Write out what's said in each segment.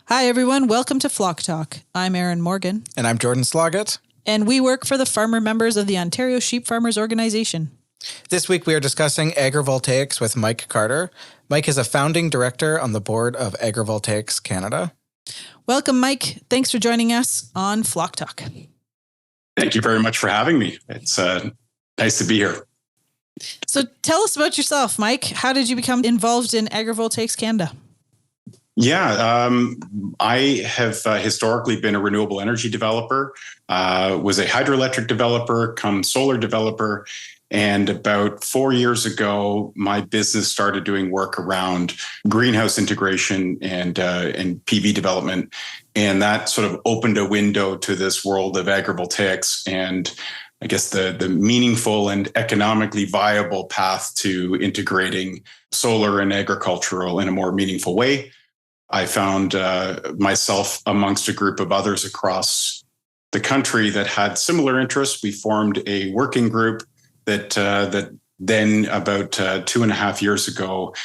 Hi, everyone. Welcome to Flock Talk. I'm Erin Morgan. And I'm Jordan Sloggett. And we work for the farmer members of the Ontario Sheep Farmers Organization. This week we are discussing agrivoltaics with Mike Carter. Mike is a founding director on the board of Agrivoltaics Canada. Welcome, Mike. Thanks for joining us on Flock Talk. Thank you very much for having me. It's nice to be here. So tell us about yourself, Mike. How did you become involved in Agrivoltaics Canada? Yeah, I have historically been a renewable energy developer, was a hydroelectric developer, come solar developer. And about 4 years ago, my business started doing work around greenhouse integration and PV development. And that sort of opened a window to this world of agrivoltaics and I guess the meaningful and economically viable path to integrating solar and agricultural in a more meaningful way. I found myself amongst a group of others across the country that had similar interests. We formed a working group that then about 2.5 years ago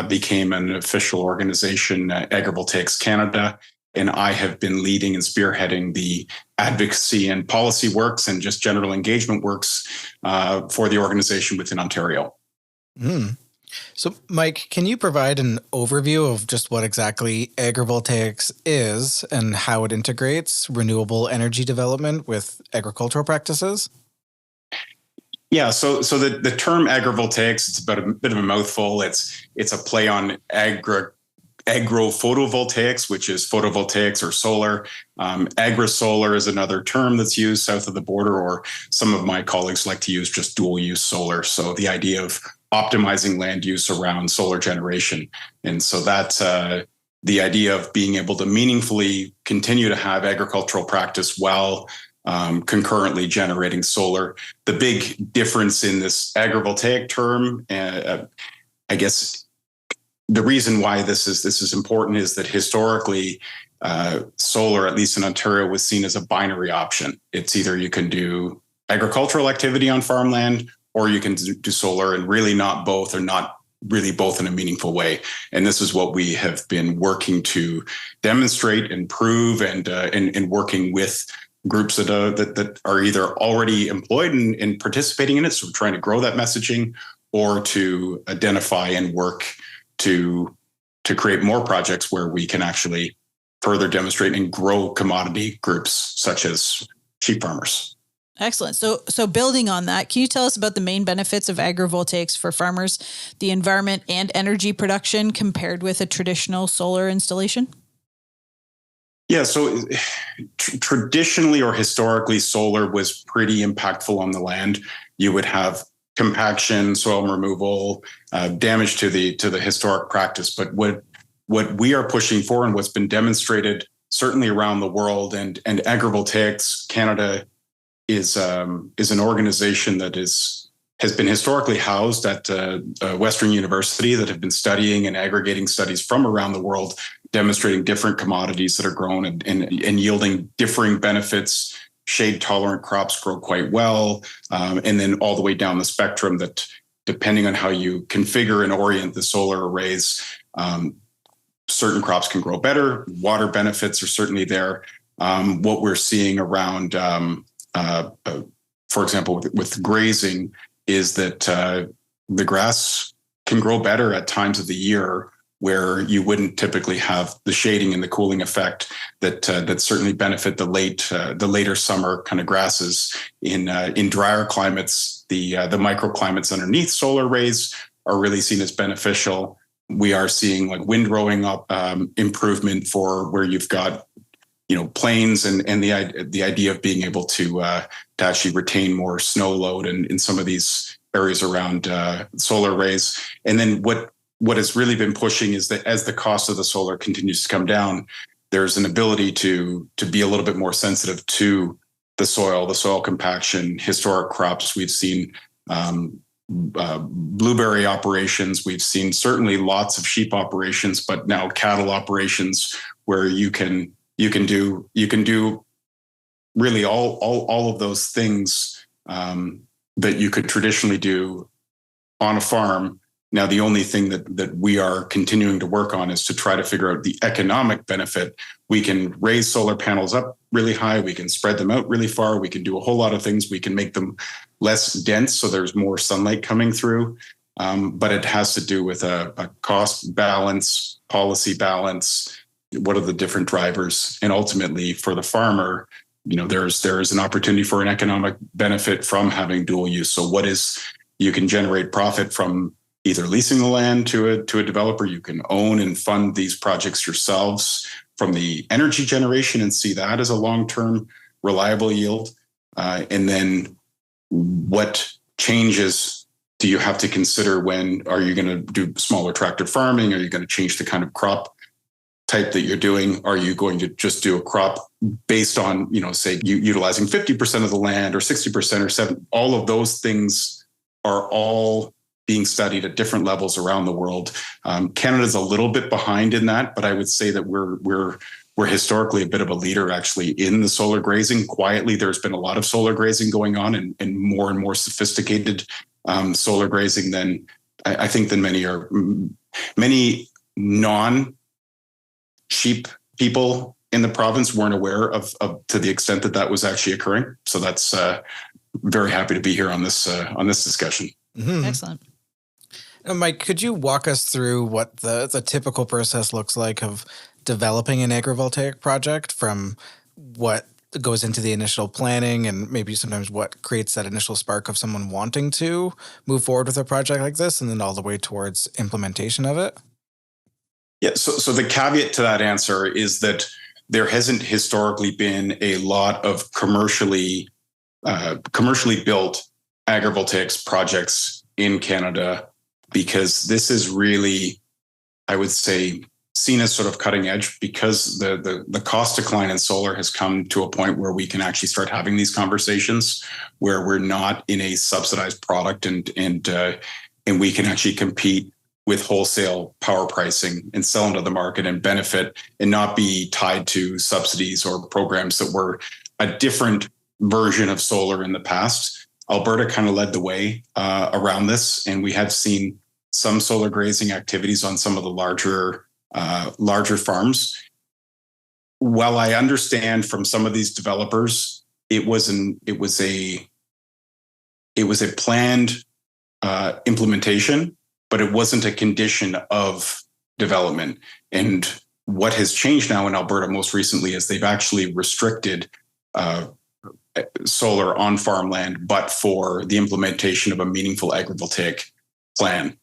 became an official organization, Agrivoltaics Canada. And I have been leading and spearheading the advocacy and policy works and just general engagement works for the organization within Ontario. So, Mike, can you provide an overview of just what exactly agrivoltaics is and how it integrates renewable energy development with agricultural practices? Yeah, so the term agrivoltaics, it's about a bit of a mouthful. It's a play on agrophotovoltaics, which is photovoltaics or solar. Agri-solar is another term that's used south of the border, or some of my colleagues like to use just dual use solar. So the idea of optimizing land use around solar generation. And so that's the idea of being able to meaningfully continue to have agricultural practice while concurrently generating solar. The big difference in this agrivoltaic term, I guess the reason why this is important is that historically, solar, at least in Ontario, was seen as a binary option. It's either you can do agricultural activity on farmland or you can do solar, and really not both, or not really both in a meaningful way. And this is what we have been working to demonstrate and prove, and working with groups that are either already employed and participating in it, so we're trying to grow that messaging, or to identify and work to create more projects where we can actually further demonstrate and grow commodity groups such as sheep farmers. Excellent. So building on that, can you tell us about the main benefits of agrivoltaics for farmers, the environment and energy production compared with a traditional solar installation? Yeah, so traditionally or historically, solar was pretty impactful on the land. You would have compaction, soil removal, damage to the historic practice. But what we are pushing for, and what's been demonstrated certainly around the world, and Agrivoltaics Canada is an organization that has been historically housed at Western University, that have been studying and aggregating studies from around the world, demonstrating different commodities that are grown and yielding differing benefits. Shade tolerant crops grow quite well, and then all the way down the spectrum, that depending on how you configure and orient the solar arrays, certain crops can grow better. Water benefits are certainly there. What we're seeing around for example, with grazing, is that the grass can grow better at times of the year where you wouldn't typically have the shading and the cooling effect that certainly benefit the later summer kind of grasses. In drier climates, the microclimates underneath solar arrays are really seen as beneficial. We are seeing like windrowing up improvement for where you've got plains, and the idea of being able to actually retain more snow load in some of these areas around solar arrays. And then what has really been pushing is that as the cost of the solar continues to come down, there's an ability to be a little bit more sensitive to the soil compaction, historic crops. We've seen blueberry operations. We've seen certainly lots of sheep operations, but now cattle operations where you can do really all of those things that you could traditionally do on a farm Now, the only thing that we are continuing to work on is to try to figure out the economic benefit. We can raise solar panels up really high. We can spread them out really far. We can do a whole lot of things. We can make them less dense so there's more sunlight coming through. But it has to do with a cost balance, policy balance. What are the different drivers? And ultimately, for the farmer, there is an opportunity for an economic benefit from having dual use. So you can generate profit from either leasing the land to a developer. You can own and fund these projects yourselves from the energy generation and see that as a long-term reliable yield. And then what changes do you have to consider are you going to do smaller tractor farming? Are you going to change the kind of crop type that you're doing? Are you going to just do a crop based on, say, utilizing 50% of the land or 60% or 70%? All of those things are all being studied at different levels around the world. Canada's a little bit behind in that, but I would say that we're historically a bit of a leader actually in the solar grazing. Quietly, there's been a lot of solar grazing going on and more sophisticated solar grazing than I think than many non-sheep people in the province weren't aware of to the extent that was actually occurring. So that's very happy to be here on this discussion. Mm-hmm. Excellent. Mike, could you walk us through what the typical process looks like of developing an agrivoltaic project, from what goes into the initial planning and maybe sometimes what creates that initial spark of someone wanting to move forward with a project like this, and then all the way towards implementation of it? Yeah, so the caveat to that answer is that there hasn't historically been a lot of commercially built agrivoltaics projects in Canada, because this is really, I would say, seen as sort of cutting edge, because the cost decline in solar has come to a point where we can actually start having these conversations where we're not in a subsidized product and we can actually compete with wholesale power pricing and sell into the market and benefit and not be tied to subsidies or programs that were a different version of solar in the past. Alberta kind of led the way around this, and we have seen some solar grazing activities on some of the larger farms. While I understand from some of these developers, it was a planned implementation, but it wasn't a condition of development. And what has changed now in Alberta most recently is they've actually restricted solar on farmland, but for the implementation of a meaningful agrivoltaic plan.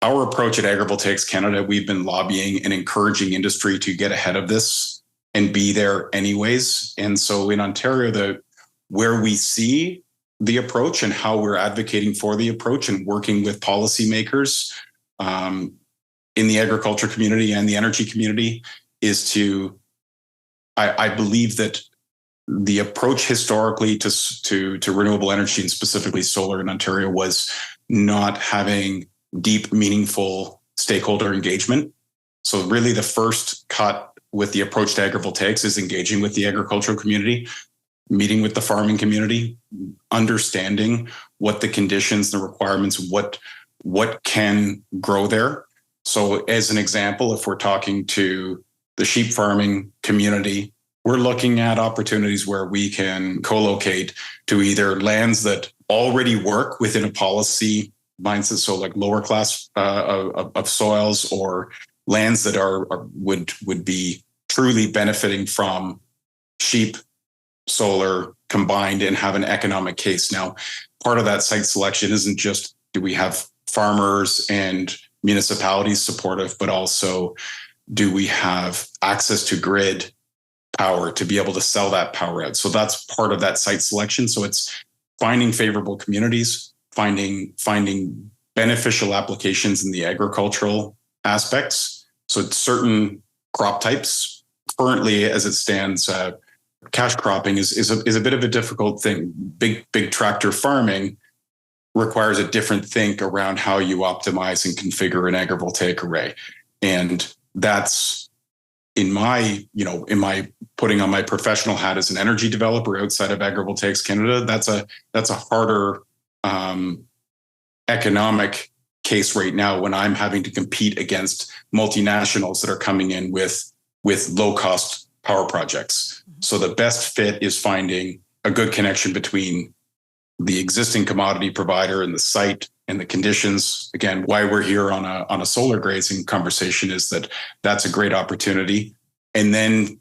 Our approach at Agrivoltaics Canada, we've been lobbying and encouraging industry to get ahead of this and be there anyways. And so in Ontario, where we see the approach and how we're advocating for the approach and working with policymakers in the agriculture community and the energy community is I believe that the approach historically to renewable energy and specifically solar in Ontario was not having deep, meaningful stakeholder engagement. So really the first cut with the approach to agrivoltaics is engaging with the agricultural community, meeting with the farming community, understanding what the conditions, the requirements, what can grow there. So as an example, if we're talking to the sheep farming community, we're looking at opportunities where we can co-locate to either lands that already work within a policy mindset, so like lower class of soils, or lands that would be truly benefiting from sheep, solar combined and have an economic case. Now, part of that site selection isn't just do we have farmers and municipalities supportive, but also do we have access to grid power to be able to sell that power out? So that's part of that site selection. So it's finding favorable communities, finding beneficial applications in the agricultural aspects. So certain crop types currently, as it stands, cash cropping is a bit of a difficult thing. Big tractor farming requires a different think around how you optimize and configure an agrivoltaic array. And that's in my putting on my professional hat as an energy developer outside of Agrivoltaics Canada, that's a harder economic case right now when I'm having to compete against multinationals that are coming in with low cost power projects. So the best fit is finding a good connection between the existing commodity provider and the site and the conditions. Again, why we're here on a solar grazing conversation is that that's a great opportunity. And then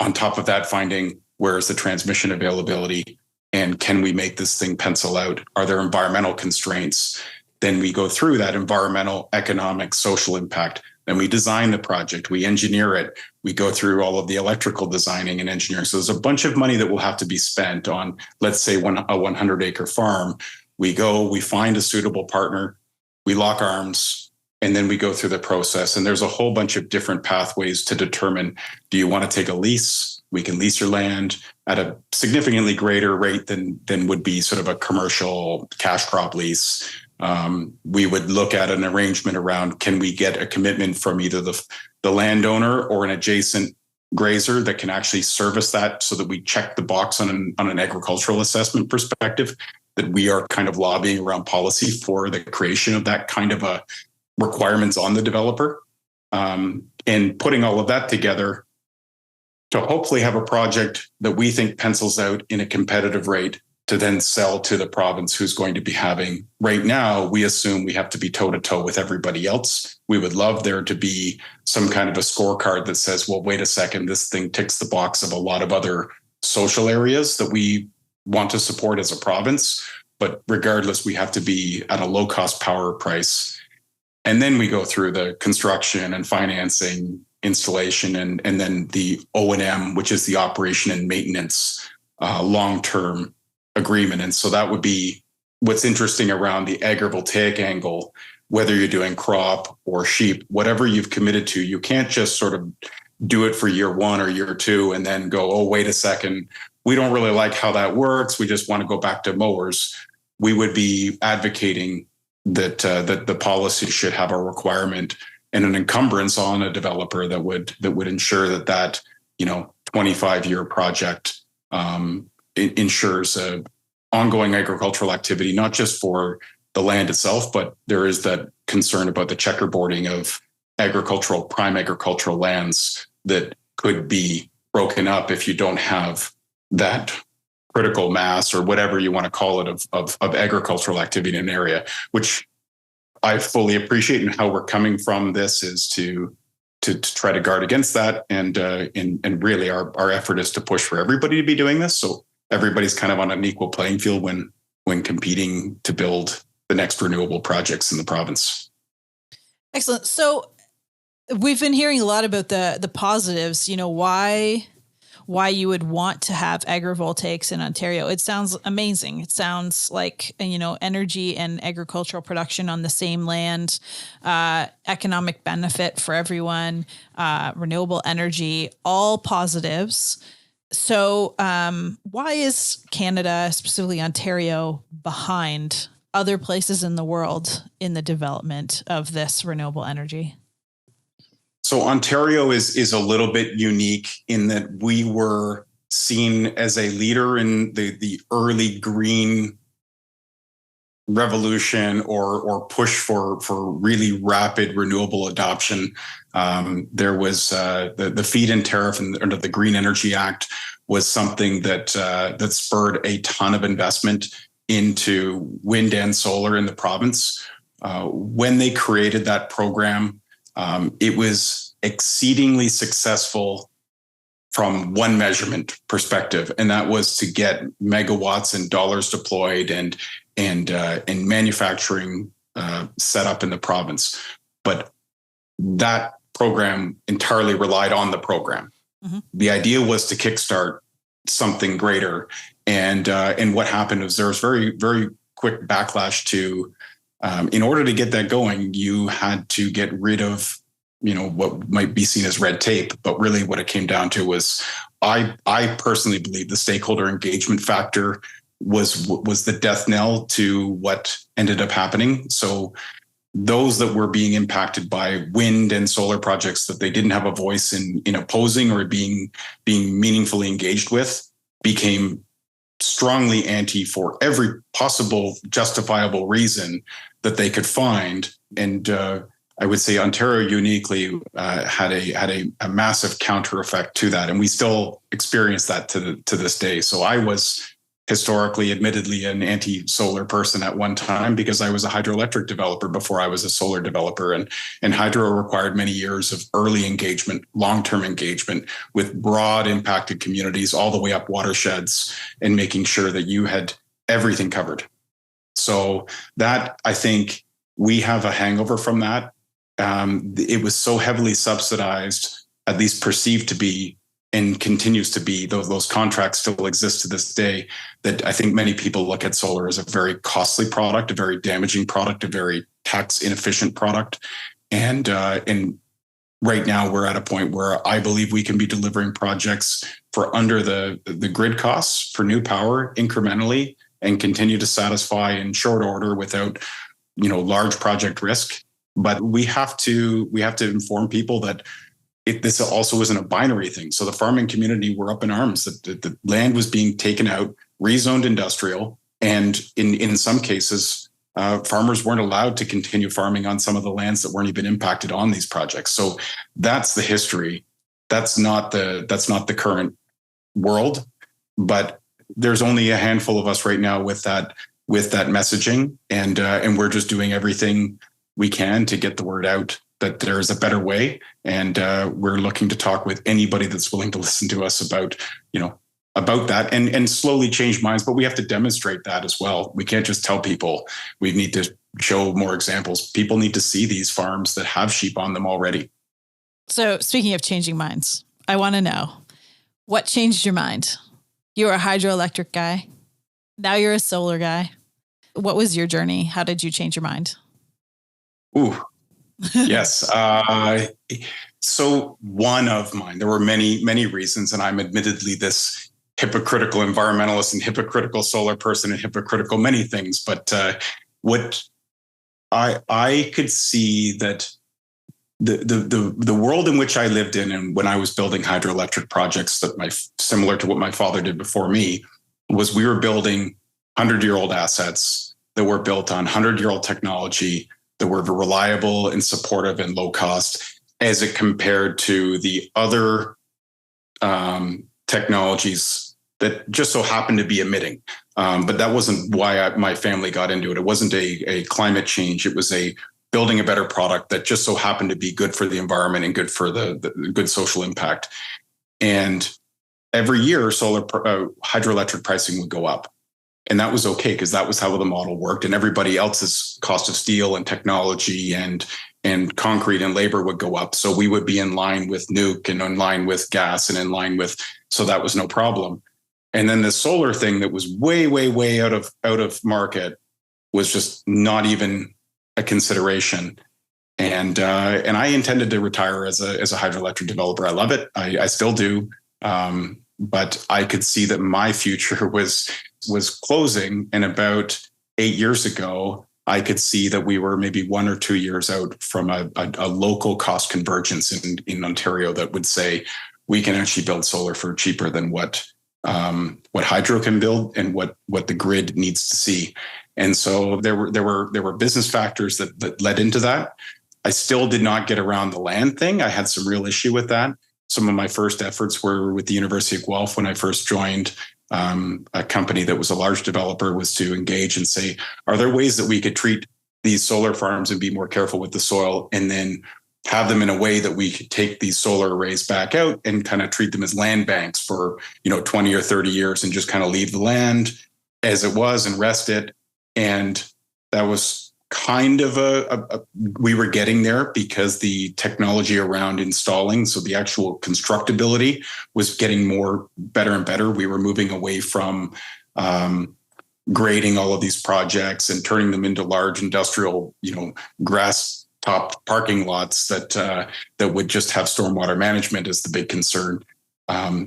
on top of that, finding where is the transmission availability and can we make this thing pencil out? Are there environmental constraints? Then we go through that environmental, economic, social impact. Then we design the project, we engineer it, we go through all of the electrical designing and engineering. So there's a bunch of money that will have to be spent on, let's say, a 100-acre farm. We go, we find a suitable partner, we lock arms, and then we go through the process. And there's a whole bunch of different pathways to determine, do you want to take a lease? We can lease your land at a significantly greater rate than would be sort of a commercial cash crop lease. We would look at an arrangement around, can we get a commitment from either the landowner or an adjacent grazer that can actually service that, so that we check the box on an agricultural assessment perspective, that we are kind of lobbying around policy for the creation of that kind of a requirements on the developer, and putting all of that together to hopefully have a project that we think pencils out in a competitive rate to then sell to the province who's going to be having. Right now, we assume we have to be toe-to-toe with everybody else. We would love there to be some kind of a scorecard that says, well, wait a second, this thing ticks the box of a lot of other social areas that we want to support as a province. But regardless, we have to be at a low-cost power price. And then we go through the construction and financing, installation, and then the O&M, which is the operation and maintenance long-term agreement. And so that would be what's interesting around the agrivoltaic angle, whether you're doing crop or sheep, whatever you've committed to, you can't just sort of do it for year one or year two and then go, oh, wait a second, we don't really like how that works, we just want to go back to mowers. We would be advocating that the policy should have a requirement and an encumbrance on a developer that would ensure that 25-year project ensures a ongoing agricultural activity, not just for the land itself, but there is that concern about the checkerboarding of prime agricultural lands that could be broken up if you don't have that critical mass or whatever you want to call it of agricultural activity in an area, which I fully appreciate. And how we're coming from this is to try to guard against that. And really our effort is to push for everybody to be doing this. So everybody's kind of on an equal playing field when competing to build the next renewable projects in the province. Excellent. So we've been hearing a lot about the positives, why you would want to have agrivoltaics in Ontario. It sounds amazing. It sounds like, energy and agricultural production on the same land, economic benefit for everyone, renewable energy, all positives. So why is Canada, specifically Ontario, behind other places in the world in the development of this renewable energy? So Ontario is a little bit unique in that we were seen as a leader in the early green revolution or push for really rapid renewable adoption. There was the feed-in tariff under the Green Energy Act was something that spurred a ton of investment into wind and solar in the province. When they created that program, it was exceedingly successful from one measurement perspective, and that was to get megawatts and dollars deployed and manufacturing set up in the province. But that program entirely relied on the program. Mm-hmm. The idea was to kickstart something greater, and what happened was there was very, very quick backlash to. In order to get that going, you had to get rid of what might be seen as red tape, but really what it came down to was I personally believe the stakeholder engagement factor was the death knell to what ended up happening. So those that were being impacted by wind and solar projects that they didn't have a voice in opposing or being meaningfully engaged with became strongly anti for every possible justifiable reason that they could find I would say Ontario uniquely had a massive counter effect to that, and we still experience that to this day. So I was historically, admittedly, an anti-solar person at one time because I was a hydroelectric developer before I was a solar developer, and hydro required many years of early engagement, long-term engagement with broad impacted communities, all the way up watersheds, and making sure that you had everything covered. So that, I think, we have a hangover from that. It was so heavily subsidized, at least perceived to be, and continues to be. Those contracts still exist to this day, that I think many people look at solar as a very costly product, a very damaging product, a very tax inefficient product. And right now we're at a point where I believe we can be delivering projects for under the grid costs for new power incrementally, and continue to satisfy in short order without, large project risk. But we have to inform people that this also isn't a binary thing. So the farming community were up in arms that the land was being taken out, rezoned industrial, and in some cases, farmers weren't allowed to continue farming on some of the lands that weren't even impacted on these projects. So that's the history. That's not the current world, but there's only a handful of us right now with that messaging, and we're just doing everything we can to get the word out that there is a better way. And we're looking to talk with anybody that's willing to listen to us about that and slowly change minds. But we have to demonstrate that as well. We can't just tell people. We need to show more examples. People need to see these farms that have sheep on them already. So speaking of changing minds, I want to know, what changed your mind? You were a hydroelectric guy. Now you're a solar guy. What was your journey? How did you change your mind? Ooh, yes. So one of mine, there were many, many reasons, and I'm admittedly this hypocritical environmentalist and hypocritical solar person and hypocritical many things. But what I could see that the world in which I lived in, and when I was building hydroelectric projects similar to what my father did before me, was we were building 100-year-old assets that were built on 100-year-old technology that were reliable and supportive and low cost, as it compared to the other technologies that just so happened to be emitting. But that wasn't why my family got into it. It wasn't a climate change. It was a building a better product that just so happened to be good for the environment and good for the good social impact. And every year, hydroelectric pricing would go up. And that was okay, because that was how the model worked. And everybody else's cost of steel and technology and concrete and labor would go up. So we would be in line with nuke and in line with gas and in line with, so that was no problem. And then the solar thing that was way, way, way out of market was just not even a consideration. And I intended to retire as a hydroelectric developer. I love it. I still do. But I could see that my future was closing. And about 8 years ago, I could see that we were maybe 1 or 2 years out from a local cost convergence in Ontario that would say we can actually build solar for cheaper than what hydro can build and what the grid needs to see. And so there were business factors that led into that. I still did not get around the land thing. I had some real issue with that. Some of my first efforts were with the University of Guelph when I first joined a company that was a large developer, was to engage and say, are there ways that we could treat these solar farms and be more careful with the soil, and then have them in a way that we could take these solar arrays back out and kind of treat them as land banks for 20 or 30 years and just kind of leave the land as it was and rest it. And that was kind of we were getting there because the technology around installing, so the actual constructability was getting better and better. We were moving away from grading all of these projects and turning them into large industrial, grass topped parking lots that would just have stormwater management as the big concern.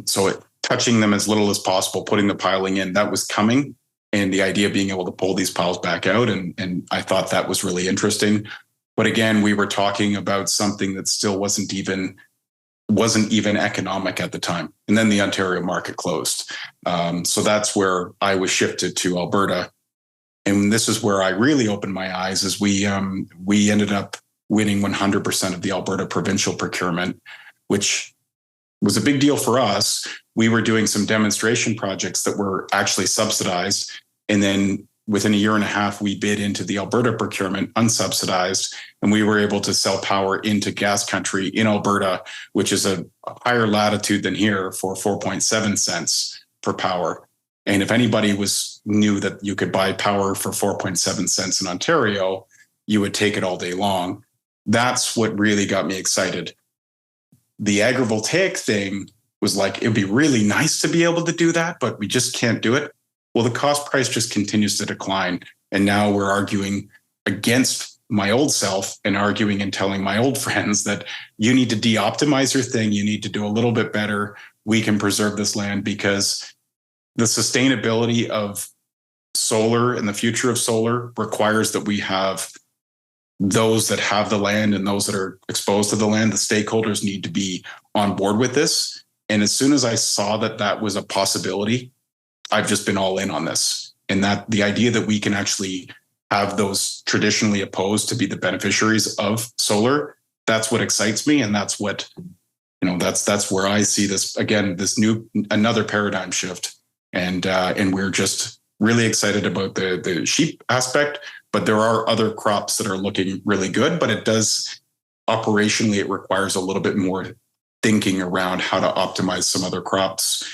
So touching them as little as possible, putting the piling in, that was coming. And the idea of being able to pull these piles back out. And I thought that was really interesting. But again, we were talking about something that still wasn't even economic at the time. And then the Ontario market closed. So that's where I was shifted to Alberta. And this is where I really opened my eyes, is we ended up winning 100% of the Alberta provincial procurement, which was a big deal for us. We were doing some demonstration projects that were actually subsidized. And then within a year and a half, we bid into the Alberta procurement unsubsidized, and we were able to sell power into gas country in Alberta, which is a higher latitude than here, for 4.7 cents per power. And if anybody knew that you could buy power for 4.7 cents in Ontario, you would take it all day long. That's what really got me excited. The agrivoltaic thing was like, it'd be really nice to be able to do that, but we just can't do it. Well, the cost price just continues to decline. And now we're arguing against my old self and arguing and telling my old friends that you need to de-optimize your thing. You need to do a little bit better. We can preserve this land, because the sustainability of solar and the future of solar requires that we have those that have the land and those that are exposed to the land. The stakeholders need to be on board with this. And as soon as I saw that that was a possibility, I've just been all in on this. And that the idea that we can actually have those traditionally opposed to be the beneficiaries of solar, that's what excites me. And that's what, that's where I see this, again, another paradigm shift. And we're just really excited about the sheep aspect, but there are other crops that are looking really good, but it does operationally, it requires a little bit more thinking around how to optimize some other crops.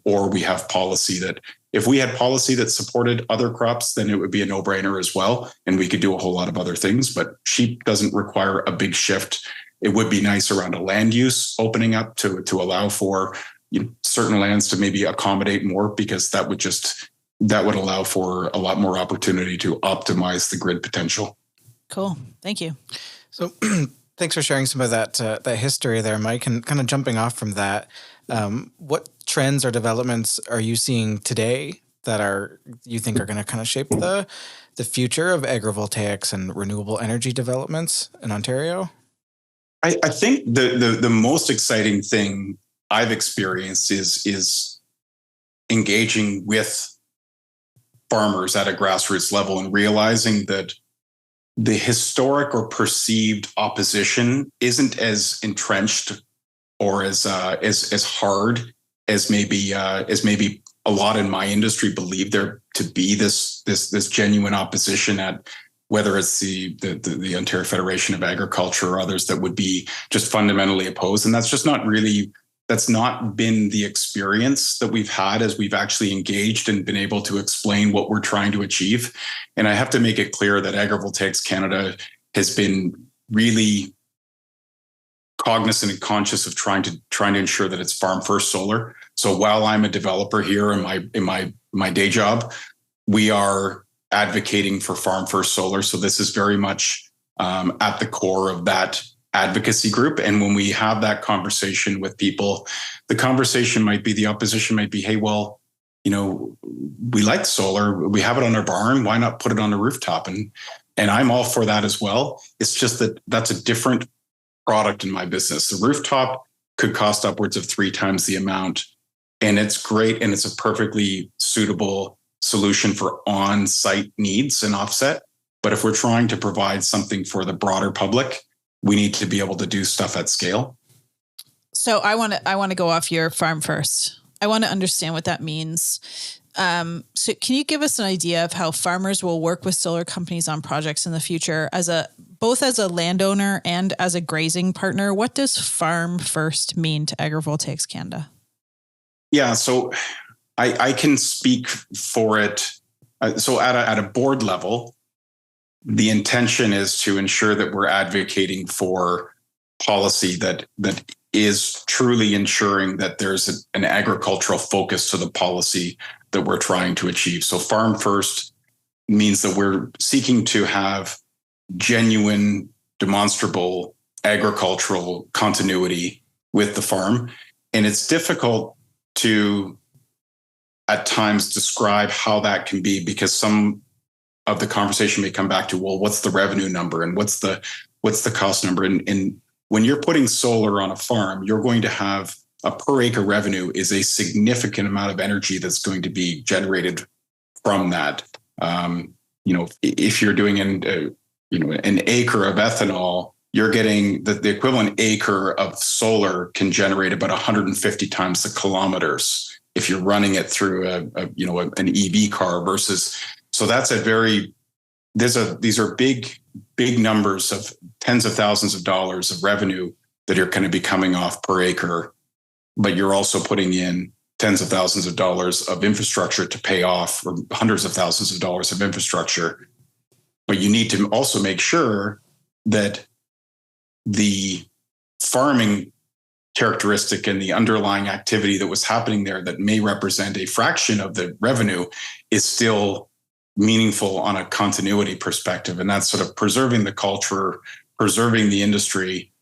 Or we have policy that, if we had policy that supported other crops, then it would be a no-brainer as well. And we could do a whole lot of other things, but sheep doesn't require a big shift. It would be nice around a land use opening up to allow for certain lands to maybe accommodate more, because that would allow for a lot more opportunity to optimize the grid potential. Cool. Thank you. So thanks for sharing some of that history there, Mike, and kind of jumping off from that. What trends or developments are you seeing today that you think are going to kind of shape the future of agrivoltaics and renewable energy developments in Ontario? I think the most exciting thing I've experienced is engaging with farmers at a grassroots level and realizing that the historic or perceived opposition isn't as entrenched or as hard as maybe a lot in my industry believe there to be. This genuine opposition at whether it's the Ontario Federation of Agriculture or others that would be just fundamentally opposed, and that's not been the experience that we've had as we've actually engaged and been able to explain what we're trying to achieve. And I have to make it clear that Agrivoltaics Canada has been really cognizant and conscious of trying to ensure that it's farm first solar. So while I'm a developer here in my day job, we are advocating for farm first solar. So this is very much at the core of that advocacy group. And when we have that conversation with people, the opposition might be, hey, well, we like solar. We have it on our barn. Why not put it on the rooftop? And I'm all for that as well. It's just that that's a different product in my business. The rooftop could cost upwards of 3 times the amount. And it's great. And it's a perfectly suitable solution for on-site needs and offset. But if we're trying to provide something for the broader public, we need to be able to do stuff at scale. So I want to go off your farm first. I want to understand what that means. So can you give us an idea of how farmers will work with solar companies on projects in the future both as a landowner and as a grazing partner? What does farm first mean to Agrivoltaics Canada? Yeah, so I can speak for it. So at a board level, the intention is to ensure that we're advocating for policy that is truly ensuring that there's an agricultural focus to the policy that we're trying to achieve. So farm first means that we're seeking to have genuine, demonstrable agricultural continuity with the farm. And it's difficult to, at times, describe how that can be, because some of the conversation may come back to, well, what's the revenue number and what's the cost number? And when you're putting solar on a farm, you're going to have a per acre revenue is a significant amount of energy that's going to be generated from that. if you're doing an acre of ethanol, you're getting the equivalent acre of solar can generate about 150 times the kilometers if you're running it through an EV car versus. So that's these are big numbers of tens of thousands of dollars of revenue that are going to be coming off per acre, but you're also putting in tens of thousands of dollars of infrastructure to pay off, or hundreds of thousands of dollars of infrastructure. But you need to also make sure that the farming characteristic and the underlying activity that was happening there that may represent a fraction of the revenue is still meaningful on a continuity perspective. And that's sort of preserving the culture, preserving the industry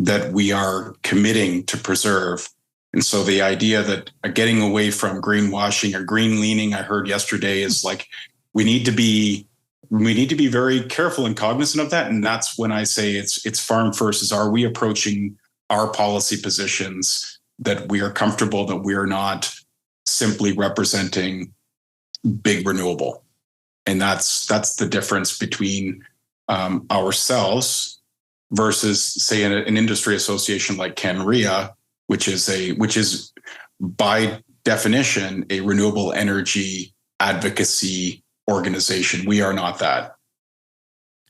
that we are committing to preserve. And so the idea that getting away from greenwashing or green leaning, I heard yesterday, is like, we need to be very careful and cognizant of that. And that's when I say it's farm first, is, are we approaching our policy positions that we are comfortable that we are not simply representing big renewable. And that's the difference between ourselves versus, say, an industry association like CanREA, which is by definition a renewable energy advocacy organization. We are not that.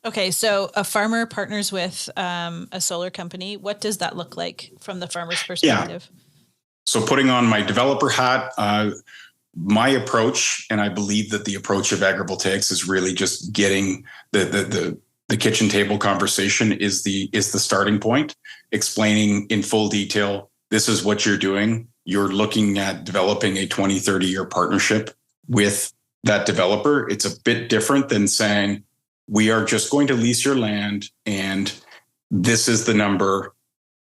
Okay, so a farmer partners with a solar company. What does that look like from the farmer's perspective? Yeah. So putting on my developer hat, my approach, and I believe that the approach of Agrivoltaics is really just getting the kitchen table conversation is the starting point, explaining in full detail, this is what you're doing. You're looking at developing a 20, 30-year partnership with that developer. It's a bit different than saying, we are just going to lease your land and this is the number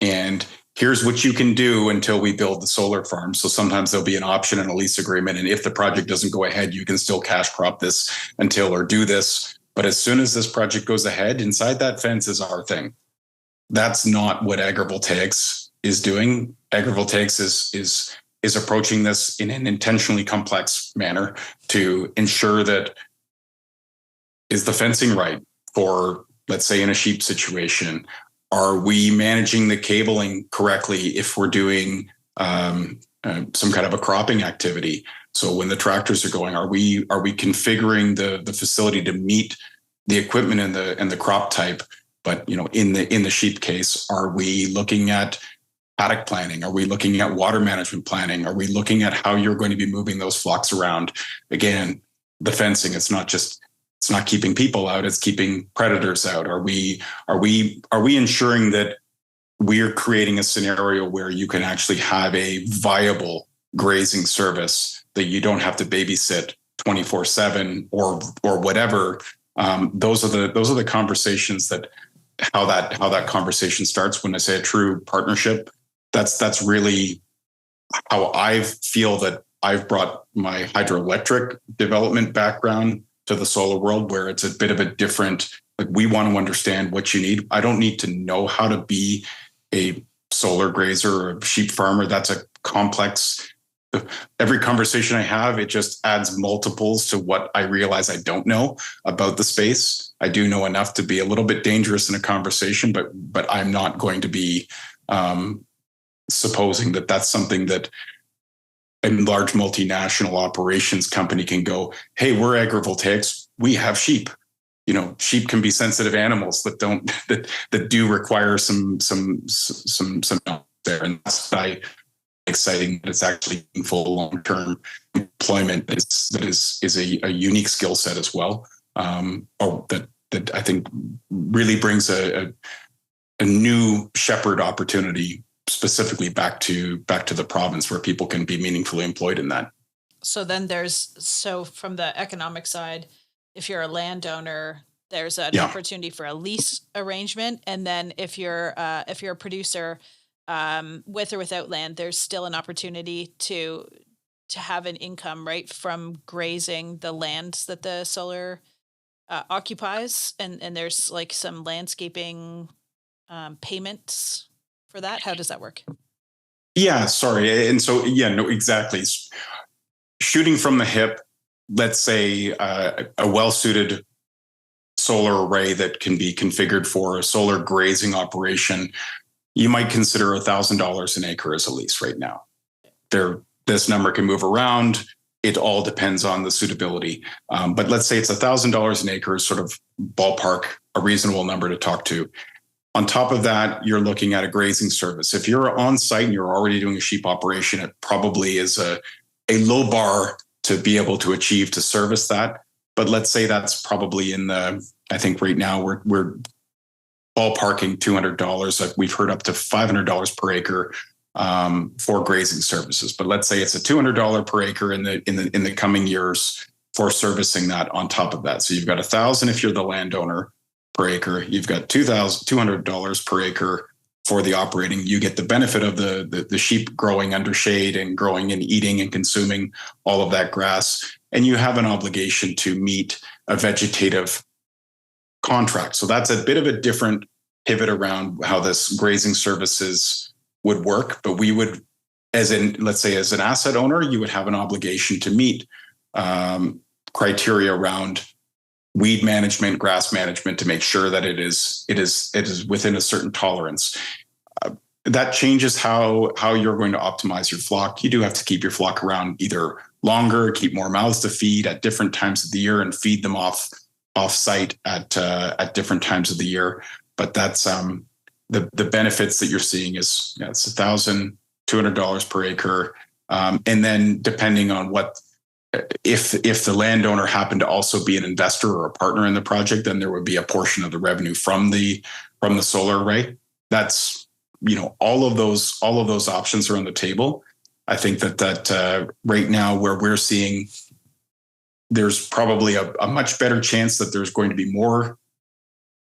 and here's what you can do until we build the solar farm. So sometimes there'll be an option and a lease agreement. And if the project doesn't go ahead, you can still cash crop this or do this. But as soon as this project goes ahead, inside that fence is our thing. That's not what Agrivoltaics is doing. Agrivoltaics is approaching this in an intentionally complex manner to ensure that, is the fencing right for, let's say, in a sheep situation? Are we managing the cabling correctly if we're doing some kind of a cropping activity? So when the tractors are going, are we configuring the facility to meet the equipment and the crop type? But in the sheep case, are we looking at paddock planning? Are we looking at water management planning? Are we looking at how you're going to be moving those flocks around? Again, the fencing, it's not keeping people out, it's keeping predators out. Are we ensuring that we're creating a scenario where you can actually have a viable grazing service that you don't have to babysit 24/7 or whatever? Those are the conversations that how that conversation starts. When I say a true partnership, that's really how I feel that I've brought my hydroelectric development background to the solar world, where it's a bit of a different, like, we want to understand what you need. I don't need to know how to be a solar grazer or a sheep farmer. That's a complex, every conversation I have, it just adds multiples to what I realize I don't know about the space. I do know enough to be a little bit dangerous in a conversation, but I'm not going to be supposing that that's something that a large multinational operations company can go, hey, we're Agrivoltaics, we have sheep. Sheep can be sensitive animals that do require some there, and that's why exciting that it's actually full long-term employment that is a unique skill set as well. That I think really brings a new shepherd opportunity specifically back to the province, where people can be meaningfully employed in that. So from the economic side, if you're a landowner, there's an opportunity for a lease arrangement, and then if you're a producer, with or without land, there's still an opportunity to have an income, right, from grazing the lands that the solar occupies, and there's like some landscaping payments for that. How does that work? Yeah, sorry. And so, no, exactly. Shooting from the hip, let's say a well-suited solar array that can be configured for a solar grazing operation, you might consider $1,000 an acre as a lease right now. This number can move around. It all depends on the suitability. But let's say it's $1,000 an acre, sort of ballpark, a reasonable number to talk to. On top of that, you're looking at a grazing service. If you're on site and you're already doing a sheep operation, it probably is a low bar to be able to achieve to service that. But let's say that's probably I think right now we're ballparking $200. Like we've heard up to $500 per acre for grazing services. But let's say it's a $200 per acre in the coming years for servicing that on top of that. So you've got $1,000 if you're the landowner per acre. You've got $200 per acre for the operating. You get the benefit of the sheep growing under shade and growing and eating and consuming all of that grass. And you have an obligation to meet a vegetative contract. So that's a bit of a different pivot around how this grazing services would work. But we would, let's say as an asset owner, you would have an obligation to meet criteria around weed management, grass management to make sure that it is within a certain tolerance. That changes how you're going to optimize your flock. You do have to keep your flock around either longer, keep more mouths to feed at different times of the year, and feed them off site at different times of the year. But that's the benefits that you're seeing is it's $1,200 per acre, and then depending on what. If the landowner happened to also be an investor or a partner in the project, then there would be a portion of the revenue from the solar array. That's all of those options are on the table. I think that right now where we're seeing, there's probably a much better chance that there's going to be more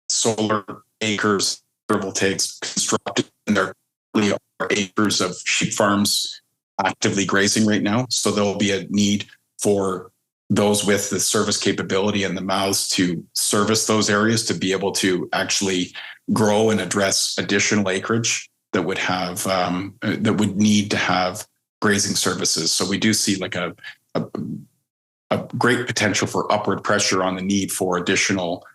solar acres, agrivoltaics constructed, and there really are acres of sheep farms actively grazing right now. So there'll be a need for those with the service capability and the mouths to service those areas to be able to actually grow and address additional acreage that would have that would need to have grazing services. So we do see like a great potential for upward pressure on the need for additional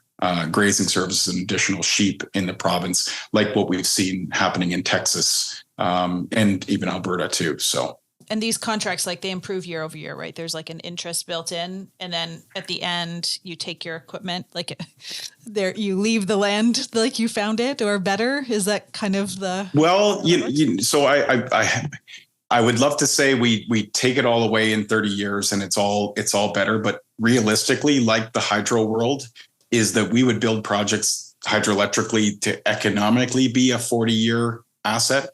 grazing services and additional sheep in the province, like what we've seen happening in Texas and even Alberta too. So. And these contracts, like they improve year over year, right? There's like an interest built in, and then at the end you take your equipment, like you leave the land like you found it, or better. Is that kind of the? Well, so I would love to say we take it all away in 30 years and it's all better, but realistically, like the hydro world, is that we would build projects hydroelectrically to economically be a 40-year asset.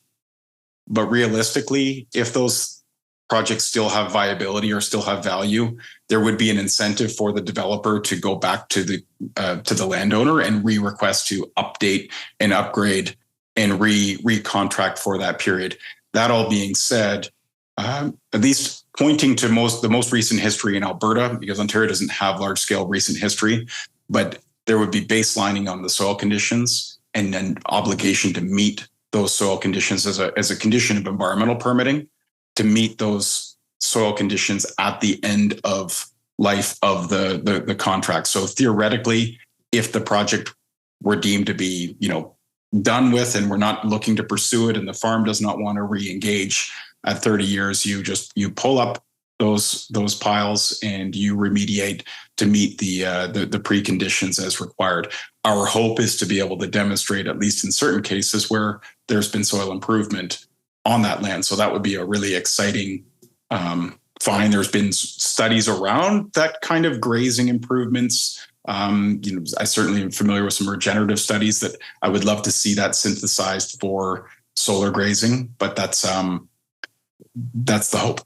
But realistically, if those projects still have viability or still have value, there would be an incentive for the developer to go back to the landowner and request to update and upgrade and recontract for that period. That all being said, at least pointing to the most recent history in Alberta, because Ontario doesn't have large scale recent history, but there would be baselining on the soil conditions and an obligation to meet those soil conditions as a condition of environmental permitting, to meet those soil conditions at the end of life of the contract. So theoretically, if the project were deemed to be, done with and we're not looking to pursue it and the farm does not want to re-engage at 30 years, you pull up those piles and you remediate to meet the preconditions as required. Our hope is to be able to demonstrate, at least in certain cases, where there's been soil improvement on that land. So that would be a really exciting find. There's been studies around that kind of grazing improvements. I certainly am familiar with some regenerative studies that I would love to see that synthesized for solar grazing, but that's the hope.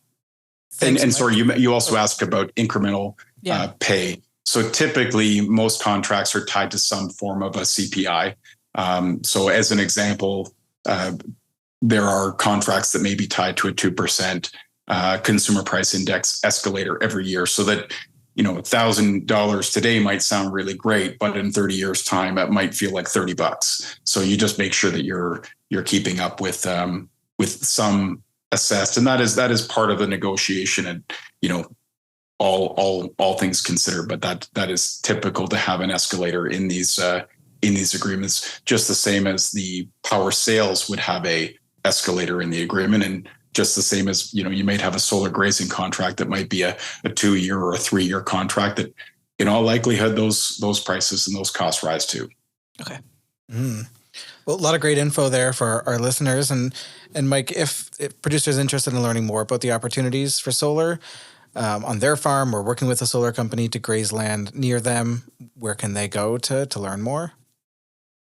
Thanks, and sorry, you also asked about incremental pay. So typically, most contracts are tied to some form of a CPI. So as an example, there are contracts that may be tied to a 2% consumer price index escalator every year, so that $1,000 today might sound really great, but in 30 years' time, it might feel like $30. So you just make sure that you're keeping up with some assessed, and that is part of the negotiation. And all things considered. But that is typical to have an escalator in these agreements, just the same as the power sales would have a escalator in the agreement, and just the same as, you might have a solar grazing contract that might be a 2-year or a 3-year contract that in all likelihood those prices and those costs rise too. Okay. Well, a lot of great info there for our listeners. And Mike, if producers are interested in learning more about the opportunities for solar on their farm or working with a solar company to graze land near them, where can they go to learn more?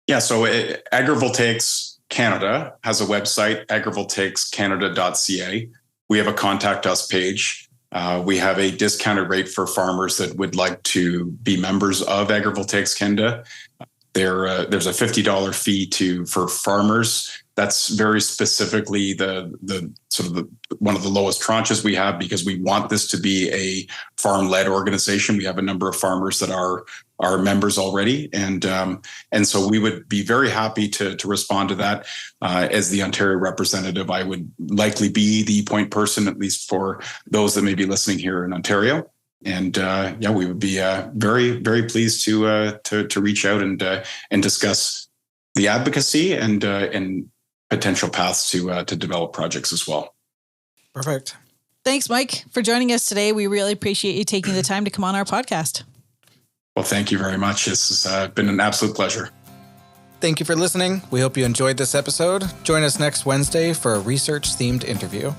Yeah, so Agrivoltaics Canada has a website, agrivoltaicscanada.ca. We have a contact us page. We have a discounted rate for farmers that would like to be members of Agrivoltaics Canada. There's a $50 fee for farmers. That's very specifically the sort of one of the lowest tranches we have, because we want this to be a farm-led organization. We have a number of farmers that are members already, and so we would be very happy to respond to that. As the Ontario representative, I would likely be the point person, at least for those that may be listening here in Ontario. And we would be very, very pleased to reach out and discuss the advocacy and potential paths to develop projects as well. Perfect. Thanks, Mike, for joining us today. We really appreciate you taking the time to come on our podcast. Well, thank you very much. This has been an absolute pleasure. Thank you for listening. We hope you enjoyed this episode. Join us next Wednesday for a research-themed interview.